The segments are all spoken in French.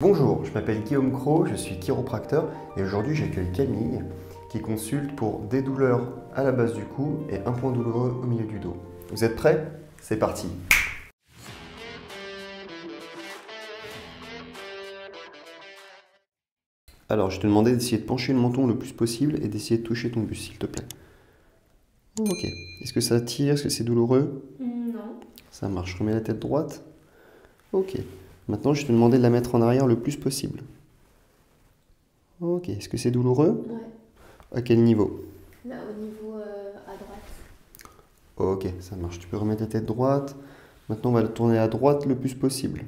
Bonjour, je m'appelle Guillaume Cros, je suis chiropracteur et aujourd'hui j'accueille Camille qui consulte pour des douleurs à la base du cou et un point douloureux au milieu du dos. Vous êtes prêts? C'est parti! Alors, je vais te demander d'essayer de pencher le menton le plus possible et d'essayer de toucher ton buste, s'il te plaît. Ok. Est-ce que ça tire? Est-ce que c'est douloureux? Non. Ça marche. Je remets la tête droite. Ok. Maintenant, je vais te demander de la mettre en arrière le plus possible. Ok. Est-ce que c'est douloureux? Ouais. À quel niveau? Là, au niveau à droite. Ok, ça marche. Tu peux remettre la tête droite. Maintenant, on va le tourner à droite le plus possible.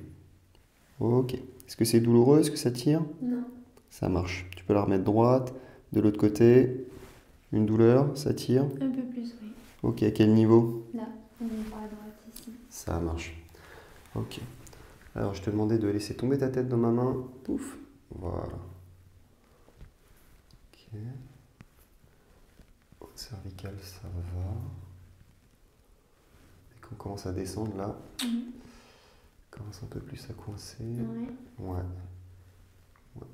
Ok. Est-ce que c'est douloureux? Est-ce que ça tire? Non. Ça marche. Tu peux la remettre droite. De l'autre côté, une douleur, ça tire? Un peu plus, oui. Ok, à quel niveau? Là, au niveau à droite, ici. Ça marche. Ok. Alors, je te demandais de laisser tomber ta tête dans ma main. Pouf. Voilà. Ok. Haute cervicale, ça va. Et qu'on commence à descendre là, commence un peu plus à coincer. Ouais. Ouais. Ouais.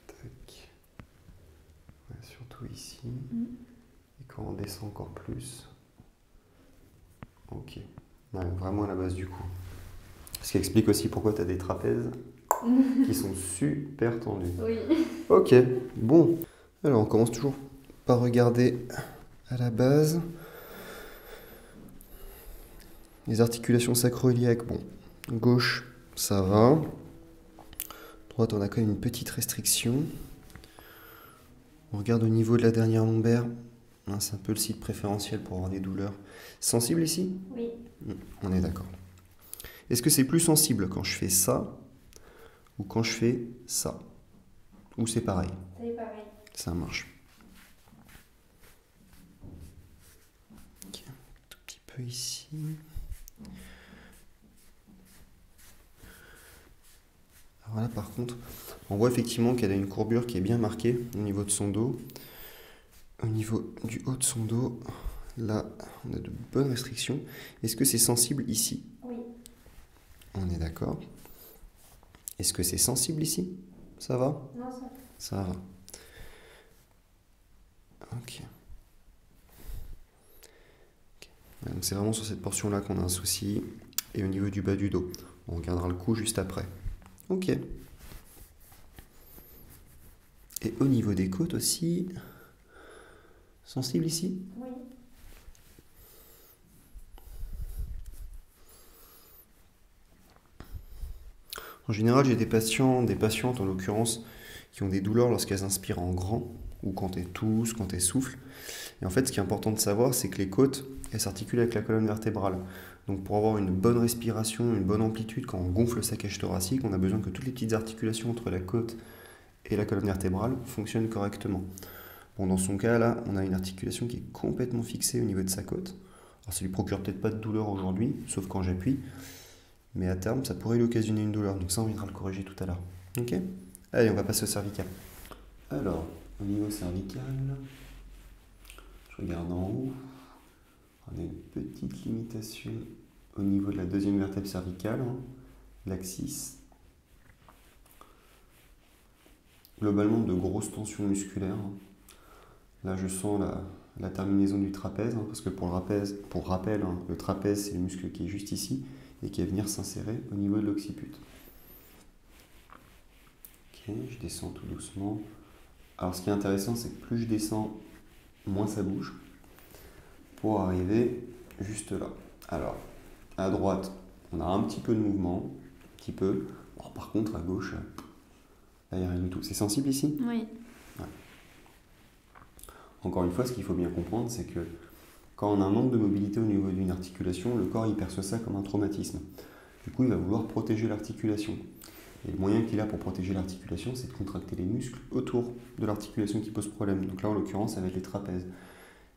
Tac. Ouais, surtout ici. Et quand on descend encore plus. Ok. Ouais, vraiment à la base du cou. Ce qui explique aussi pourquoi tu as des trapèzes qui sont super tendus. Oui. Ok, bon. Alors on commence toujours par regarder à la base. Les articulations sacro-iliaques, bon. Gauche, ça va. Droite, on a quand même une petite restriction. On regarde au niveau de la dernière lombaire. C'est un peu le site préférentiel pour avoir des douleurs. Sensible ici? Oui. On est d'accord. Est-ce que c'est plus sensible quand je fais ça ou quand je fais ça? Ou c'est pareil? C'est pareil. Ça marche. Ok, un tout petit peu ici. Alors là, par contre, on voit effectivement qu'elle a une courbure qui est bien marquée au niveau de son dos. Au niveau du haut de son dos, là, on a de bonnes restrictions. Est-ce que c'est sensible ici? Oui. On est d'accord. Est-ce que c'est sensible ici? Ça va? Non, ça. Ça va. Ok. Ouais, donc c'est vraiment sur cette portion-là qu'on a un souci. Et au niveau du bas du dos. On regardera le cou juste après. Ok. Et au niveau des côtes aussi. Sensible ici? Oui. En général, j'ai des patients, des patientes en l'occurrence, qui ont des douleurs lorsqu'elles inspirent en grand, ou quand elles toussent, quand elles soufflent. Et en fait, ce qui est important de savoir, c'est que les côtes, elles s'articulent avec la colonne vertébrale. Donc pour avoir une bonne respiration, une bonne amplitude, quand on gonfle le saccage thoracique, on a besoin que toutes les petites articulations entre la côte et la colonne vertébrale fonctionnent correctement. Bon, dans son cas, là, on a une articulation qui est complètement fixée au niveau de sa côte. Alors ça lui procure peut-être pas de douleur aujourd'hui, sauf quand j'appuie. Mais à terme, ça pourrait lui occasionner une douleur. Donc ça, on viendra le corriger tout à l'heure. Ok? Allez, on va passer au cervical. Alors, au niveau cervical, je regarde en haut. On a une petite limitation au niveau de la deuxième vertèbre cervicale, l'axis. Globalement, de grosses tensions musculaires. Là, je sens la terminaison du trapèze, parce que pour rappel, le trapèze, c'est le muscle qui est juste ici et qui va venir s'insérer au niveau de l'occiput. Ok, je descends tout doucement. Alors, ce qui est intéressant, c'est que plus je descends, moins ça bouge, pour arriver juste là. Alors, à droite, on a un petit peu de mouvement, un petit peu. Bon, par contre, à gauche, là, il n'y a rien du tout. C'est sensible ici? Oui. Ouais. Encore une fois, ce qu'il faut bien comprendre, c'est que quand on a un manque de mobilité au niveau d'une articulation, le corps il perçoit ça comme un traumatisme. Du coup, il va vouloir protéger l'articulation. Et le moyen qu'il a pour protéger l'articulation, c'est de contracter les muscles autour de l'articulation qui pose problème. Donc là, en l'occurrence, ça va être les trapèzes.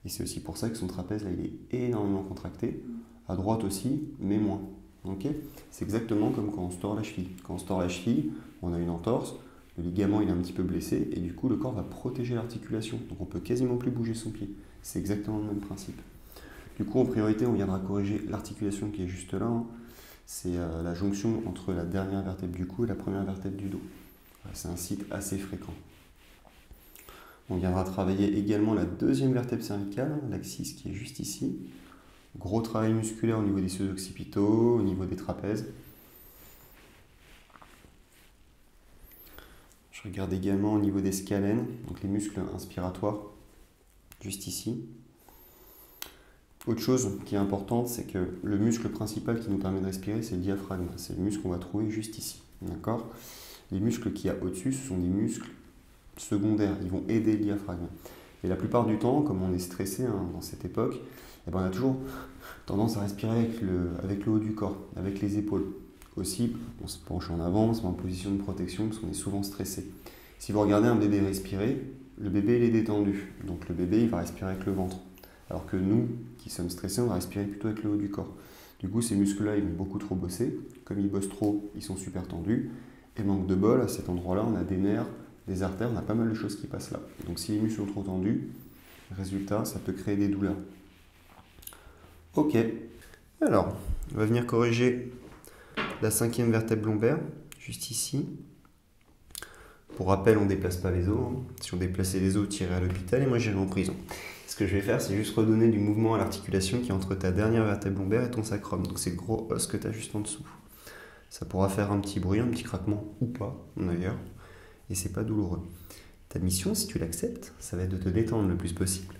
Et c'est aussi pour ça que son trapèze, là, il est énormément contracté. À droite aussi, mais moins. Okay, c'est exactement comme quand on se tord la cheville. Quand on se tord la cheville, on a une entorse, le ligament il est un petit peu blessé, et du coup, le corps va protéger l'articulation. Donc on peut quasiment plus bouger son pied. C'est exactement le même principe. Du coup, en priorité, on viendra corriger l'articulation qui est juste là. C'est la jonction entre la dernière vertèbre du cou et la première vertèbre du dos. C'est un site assez fréquent. On viendra travailler également la deuxième vertèbre cervicale, l'axis qui est juste ici. Gros travail musculaire au niveau des ischios occipitaux, au niveau des trapèzes. Je regarde également au niveau des scalènes, donc les muscles inspiratoires, juste ici. Autre chose qui est importante, c'est que le muscle principal qui nous permet de respirer, c'est le diaphragme. C'est le muscle qu'on va trouver juste ici. D'accord ? Les muscles qu'il y a au-dessus, ce sont des muscles secondaires. Ils vont aider le diaphragme. Et la plupart du temps, comme on est stressé dans cette époque, eh ben, on a toujours tendance à respirer avec le haut du corps, avec les épaules. Aussi, on se penche en avant, on se met en position de protection parce qu'on est souvent stressé. Si vous regardez un bébé respirer, le bébé il est détendu. Donc le bébé il va respirer avec le ventre. Alors que nous, qui sommes stressés, on va respirer plutôt avec le haut du corps. Du coup, ces muscles-là, ils vont beaucoup trop bosser. Comme ils bossent trop, ils sont super tendus. Et manque de bol, à cet endroit-là, on a des nerfs, des artères, on a pas mal de choses qui passent là. Donc si les muscles sont trop tendus, résultat, ça peut créer des douleurs. Ok. Alors, on va venir corriger la 5e vertèbre lombaire, juste ici. Pour rappel, on ne déplace pas les os. Si on déplaçait les os, tirer à l'hôpital et moi j'irai en prison. Ce que je vais faire, c'est juste redonner du mouvement à l'articulation qui est entre ta dernière vertèbre lombaire et ton sacrum. Donc c'est le gros os que tu as juste en dessous. Ça pourra faire un petit bruit, un petit craquement ou pas, d'ailleurs. Et c'est pas douloureux. Ta mission, si tu l'acceptes, ça va être de te détendre le plus possible.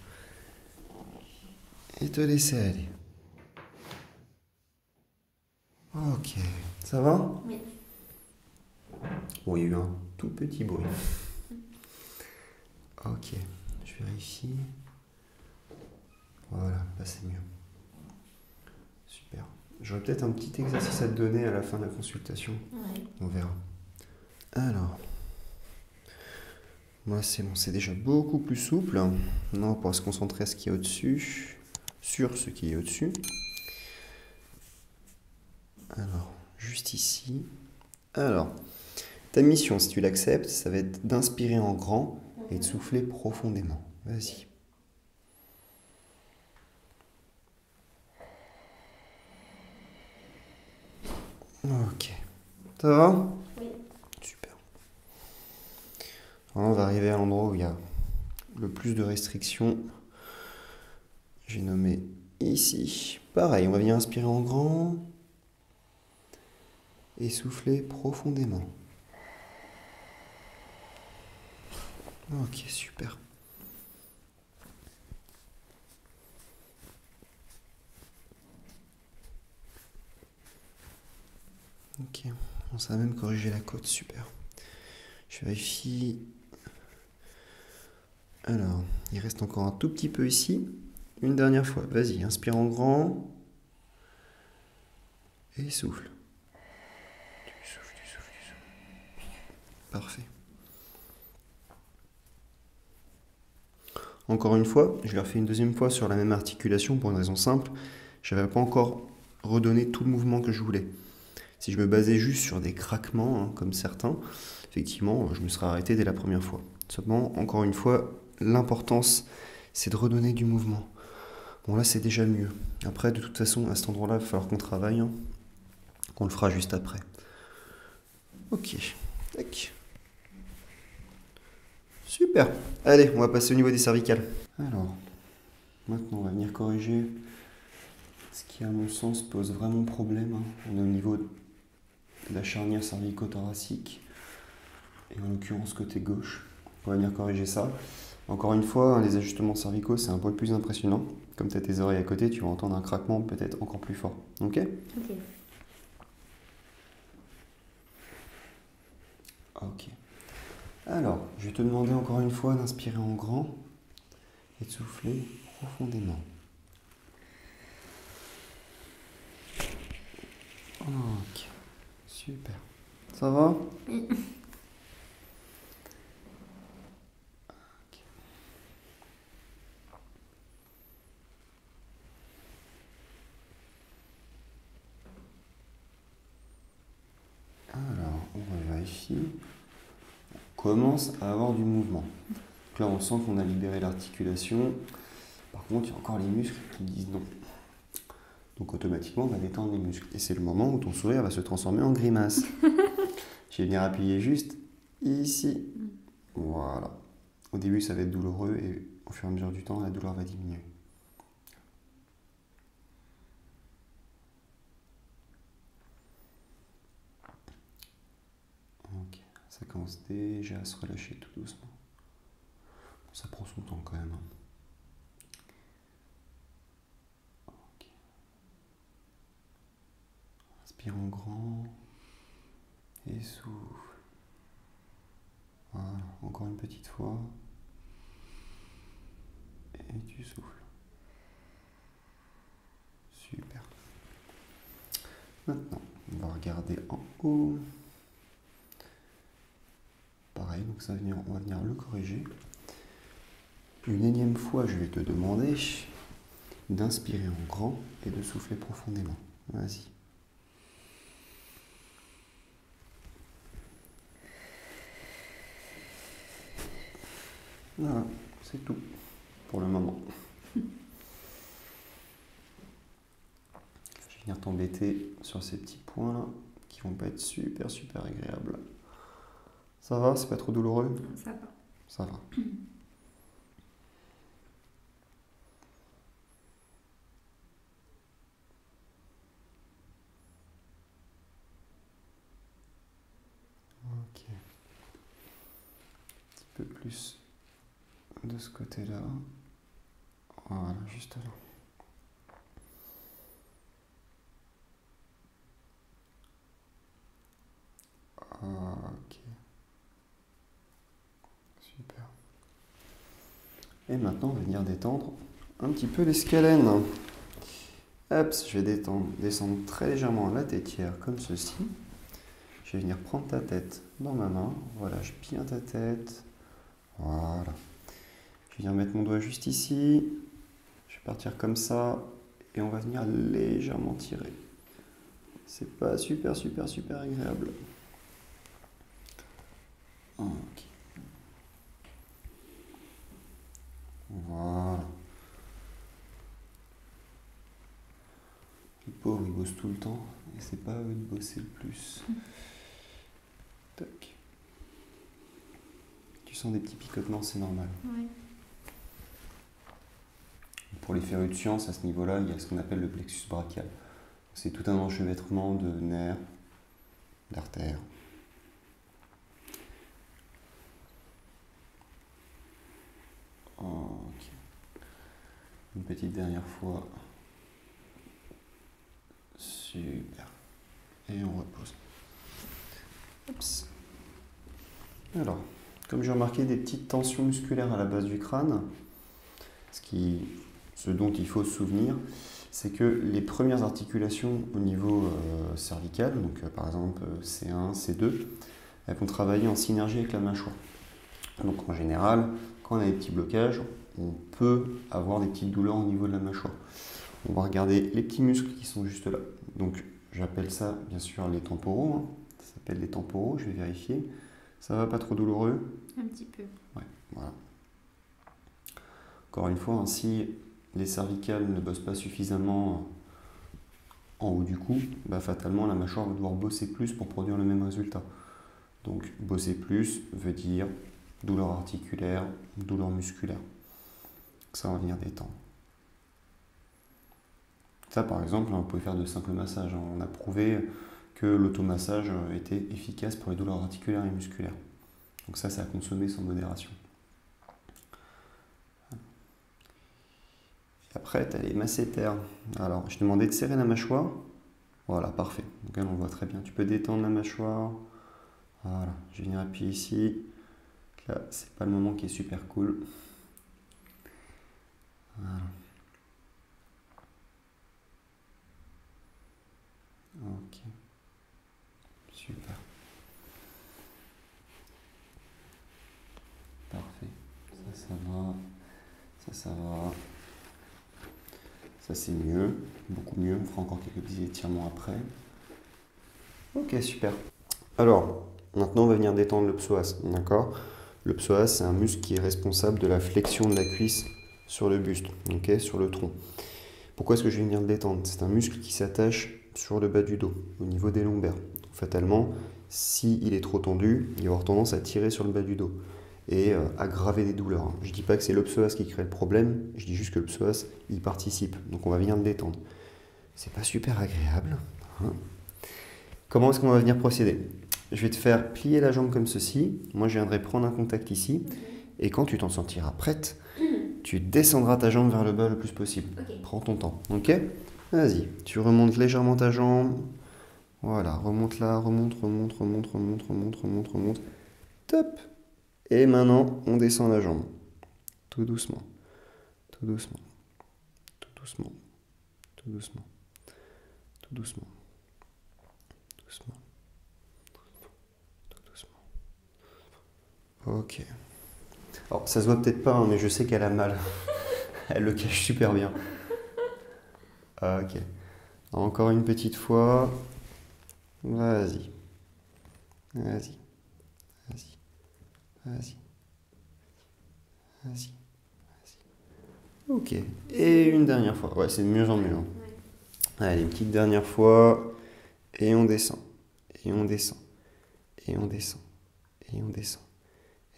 Et te laisser aller. Ok. Ça va ? Oui. Bon, il y a eu un tout petit bruit. Ok. Je vérifie. Voilà, là c'est mieux. Super. J'aurais peut-être un petit exercice à te donner à la fin de la consultation. Ouais. On verra. Alors, moi c'est bon, c'est déjà beaucoup plus souple. Maintenant, on pourra se concentrer à ce qui est au-dessus, sur ce qui est au-dessus. Alors, juste ici. Alors, ta mission, si tu l'acceptes, ça va être d'inspirer en grand et de souffler profondément. Vas-y. Ok. Ça va ? Oui. Super. Alors, on va arriver à l'endroit où il y a le plus de restrictions. J'ai nommé ici. Pareil, on va venir inspirer en grand et souffler profondément. Ok, super. Ok, on va même corriger la côte, super. Je vérifie. Alors, il reste encore un tout petit peu ici. Une dernière fois, vas-y, inspire en grand. Et souffle. Tu souffles, tu souffles, tu souffles. Parfait. Encore une fois, je l'ai refait une deuxième fois sur la même articulation pour une raison simple. Je n'avais pas encore redonné tout le mouvement que je voulais. Si je me basais juste sur des craquements, comme certains, effectivement, je me serais arrêté dès la première fois. Seulement, encore une fois, l'importance, c'est de redonner du mouvement. Bon, là, c'est déjà mieux. Après, de toute façon, à cet endroit-là, il va falloir qu'on travaille. On le fera juste après. Ok. Tac. Super. Allez, on va passer au niveau des cervicales. Alors, maintenant, on va venir corriger ce qui, à mon sens, pose vraiment problème. On est au niveau de la charnière cervico-thoracique, et en l'occurrence côté gauche. On va venir corriger ça. Encore une fois, les ajustements cervicaux, c'est un poil plus impressionnant. Comme tu as tes oreilles à côté, tu vas entendre un craquement peut-être encore plus fort. Ok ? Ok. Ok. Alors, je vais te demander encore une fois d'inspirer en grand et de souffler profondément. Ok. Super. Ça va ? Oui. Alors, on vérifie. On commence à avoir du mouvement. Donc là, on sent qu'on a libéré l'articulation. Par contre, il y a encore les muscles qui disent non. Donc automatiquement, on va détendre les muscles. Et c'est le moment où ton sourire va se transformer en grimace. Je vais venir appuyer juste ici. Voilà. Au début, ça va être douloureux et au fur et à mesure du temps, la douleur va diminuer. Ok, ça commence déjà à se relâcher tout doucement. Ça prend son temps quand même. Ok. Inspire en grand et souffle. Voilà, encore une petite fois. Et tu souffles. Super. Maintenant, on va regarder en haut. Pareil, donc ça on va venir le corriger. Une énième fois, je vais te demander d'inspirer en grand et de souffler profondément. Vas-y. Voilà, c'est tout pour le moment. Je vais venir t'embêter sur ces petits points là qui vont pas être super agréables. Ça va? C'est pas trop douloureux? Ça va. Ça va. Ok. Un petit peu plus de ce côté-là. Voilà, juste là. Ok. Super. Et maintenant, on va venir détendre un petit peu les scalènes. Hop, je vais descendre très légèrement la tétière comme ceci. Je vais venir prendre ta tête dans ma main. Voilà, je bien ta tête. Voilà. Je vais venir mettre mon doigt juste ici. Je vais partir comme ça. Et on va venir légèrement tirer. C'est pas super agréable. Ok. Voilà. Le pauvre, il bosse tout le temps. Et c'est pas à eux de bosser le plus. Tac. Tu sens des petits picotements, c'est normal. Oui. Pour les férus de science, à ce niveau-là, il y a ce qu'on appelle le plexus brachial. C'est tout un enchevêtrement de nerfs, d'artères. Ok. Une petite dernière fois. Super. Et on repose. Oups. Alors, comme j'ai remarqué des petites tensions musculaires à la base du crâne, ce dont il faut se souvenir, c'est que les premières articulations au niveau cervical, donc par exemple C1, C2, elles vont travailler en synergie avec la mâchoire. Donc en général, quand on a des petits blocages, on peut avoir des petites douleurs au niveau de la mâchoire. On va regarder les petits muscles qui sont juste là. Donc j'appelle ça bien sûr les temporaux. Hein. Ça s'appelle les temporaux, je vais vérifier. Ça va, pas trop douloureux? Un petit peu. Ouais, voilà. Encore une fois, hein, si les cervicales ne bossent pas suffisamment en haut du cou, bah fatalement la mâchoire va devoir bosser plus pour produire le même résultat. Donc bosser plus veut dire douleur articulaire, douleur musculaire. Ça va venir détendre. Ça par exemple, on peut faire de simples massages. On a prouvé que l'automassage était efficace pour les douleurs articulaires et musculaires. Donc ça, c'est à consommer sans modération. Et après, tu as les masséters. Alors, je te demandais de serrer la mâchoire. Voilà, parfait. Donc là, on voit très bien. Tu peux détendre la mâchoire. Voilà, je vais venir appuyer ici. Là, c'est pas le moment qui est super cool. Voilà. Ok. Super. Parfait. Ça va. Ça va. Ça, c'est mieux. Beaucoup mieux. On fera encore quelques petits étirements après. Ok, super. Alors, maintenant, on va venir détendre le psoas. D'accord? Le psoas, c'est un muscle qui est responsable de la flexion de la cuisse sur le buste, okay, sur le tronc. Pourquoi est-ce que je vais venir le détendre? C'est un muscle qui s'attache sur le bas du dos, au niveau des lombaires. Fatalement, s'il est trop tendu, il va avoir tendance à tirer sur le bas du dos et aggraver des douleurs. Je ne dis pas que c'est le psoas qui crée le problème, je dis juste que le psoas y participe. Donc on va venir le détendre. C'est pas super agréable. Hein. Comment est-ce qu'on va venir procéder? Je vais te faire plier la jambe comme ceci. Moi, je viendrai prendre un contact ici. Et quand tu t'en sentiras prête, tu descendras ta jambe vers le bas le plus possible. Prends ton temps, ok? Vas-y, tu remontes légèrement ta jambe. Voilà, remonte là, remonte. Top! Et maintenant, on descend la jambe. Tout doucement. Tout doucement. Tout doucement. Tout doucement. Tout doucement. Doucement. Tout doucement. Ok. Alors, ça se voit peut-être pas, hein, mais je sais qu'elle a mal. Elle le cache super bien. Ok. Encore une petite fois. Vas-y. Vas-y. Vas-y. Vas-y. Vas-y. Vas-y. Ok. Et une dernière fois. Ouais, c'est de mieux en mieux. Hein. Allez, une petite dernière fois. Et on descend. Et on descend. Et on descend. Et on descend.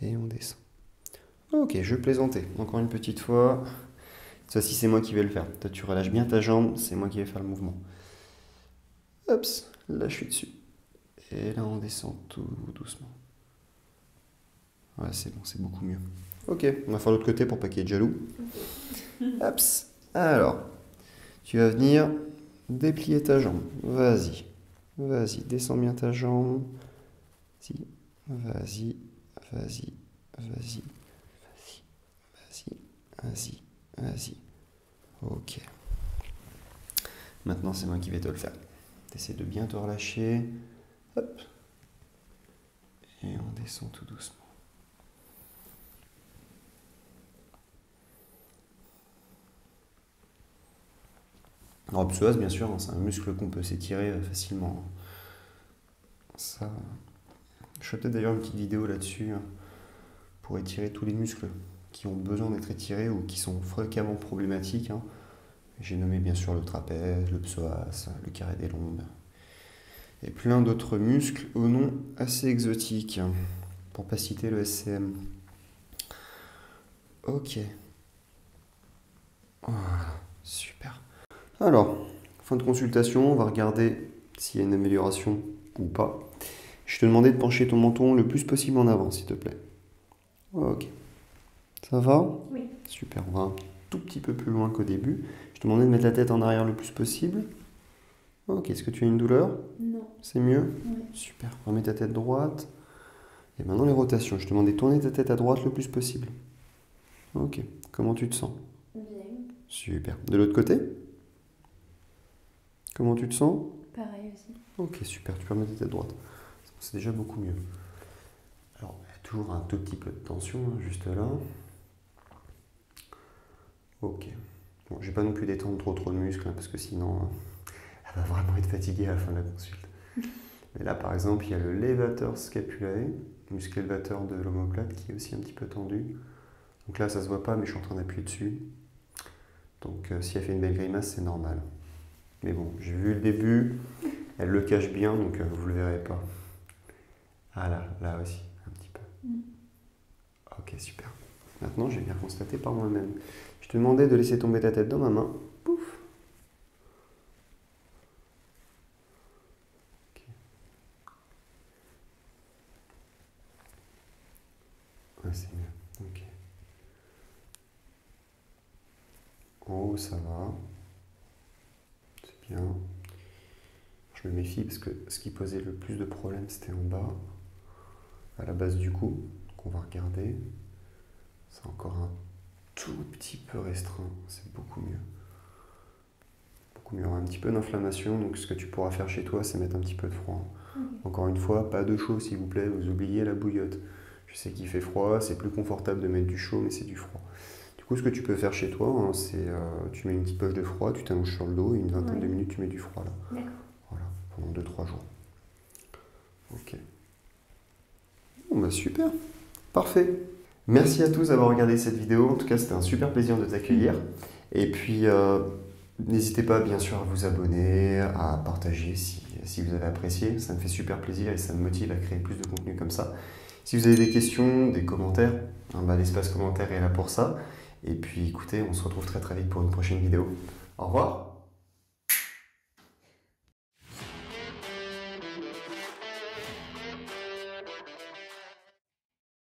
Et on descend. Ok, je plaisantais. Encore une petite fois. Ça, si c'est moi qui vais le faire. Toi, tu relâches bien ta jambe, c'est moi qui vais faire le mouvement. Hop, là, je suis dessus. Et là, on descend tout doucement. Ouais, c'est bon, c'est beaucoup mieux. Ok, on va faire l'autre côté pour pas qu'il y ait de jaloux. Hop, alors, tu vas venir déplier ta jambe. Vas-y, vas-y, descends bien ta jambe. Vas-y, vas-y, vas-y, vas-y, vas-y, vas-y. Ok. Maintenant, c'est moi qui vais te le faire. T'essaies de bien te relâcher. Hop. Et on descend tout doucement. Alors, le psoas, bien sûr, hein, c'est un muscle qu'on peut s'étirer facilement. Ça. Je ferai peut-être d'ailleurs une petite vidéo là-dessus hein, pour étirer tous les muscles qui ont besoin d'être étirés ou qui sont fréquemment problématiques. Hein. J'ai nommé bien sûr le trapèze, le psoas, le carré des lombes et plein d'autres muscles au nom assez exotiques, hein, pour pas citer le SCM. Ok. Voilà, super. Alors, fin de consultation, on va regarder s'il y a une amélioration ou pas. Je te demandais de pencher ton menton le plus possible en avant, s'il te plaît. Ok. Ça va? Oui. Super, on va un tout petit peu plus loin qu'au début. Je te demandais de mettre la tête en arrière le plus possible. Ok, est-ce que tu as une douleur? Non. C'est mieux? Oui. Super, remets ta tête droite. Et maintenant les rotations. Je te demandais de tourner ta tête à droite le plus possible. Ok, comment tu te sens? Bien. Super. De l'autre côté? Comment tu te sens? Pareil aussi. Ok, super, tu peux remettre ta tête droite. C'est déjà beaucoup mieux. Alors, il y a toujours un tout petit peu de tension, hein, juste là. Ok. Bon, je vais pas non plus détendre trop de muscles, hein, parce que sinon, elle va vraiment être fatiguée à la fin de la consulte. Mais là, par exemple, il y a le levator scapulae, muscle élévateur de l'omoplate, qui est aussi un petit peu tendu. Donc là, ça se voit pas, mais je suis en train d'appuyer dessus. Donc, si elle fait une belle grimace, c'est normal. Mais bon, j'ai vu le début, elle le cache bien, donc vous le verrez pas. Ah là aussi, un petit peu. Ok, super. Maintenant, j'ai bien constaté par moi-même. Je te demandais de laisser tomber ta tête dans ma main. Pouf. Ok. Ah, c'est mieux. Ok. En haut, ça va. C'est bien. Je me méfie parce que ce qui posait le plus de problèmes, c'était en bas, à la base du cou. Donc on va regarder. C'est encore un tout petit peu restreint. C'est beaucoup mieux. Beaucoup mieux. Il y aura un petit peu d'inflammation. Donc ce que tu pourras faire chez toi, c'est mettre un petit peu de froid. Encore une fois, pas de chaud s'il vous plaît. Vous oubliez la bouillotte. Je sais qu'il fait froid. C'est plus confortable de mettre du chaud, mais c'est du froid. Du coup, ce que tu peux faire chez toi, hein, c'est tu mets une petite poche de froid, tu t'allonges sur le dos et une vingtaine de minutes, tu mets du froid là. D'accord. Voilà, pendant 2-3 jours. Ok. Bon bah super, parfait. Merci à tous d'avoir regardé cette vidéo. En tout cas, c'était un super plaisir de t'accueillir. Et puis, N'hésitez pas bien sûr à vous abonner, à partager si vous avez apprécié. Ça me fait super plaisir et ça me motive à créer plus de contenu comme ça. Si vous avez des questions, des commentaires, l'espace commentaire est là pour ça. Et puis écoutez, on se retrouve très très vite pour une prochaine vidéo. Au revoir!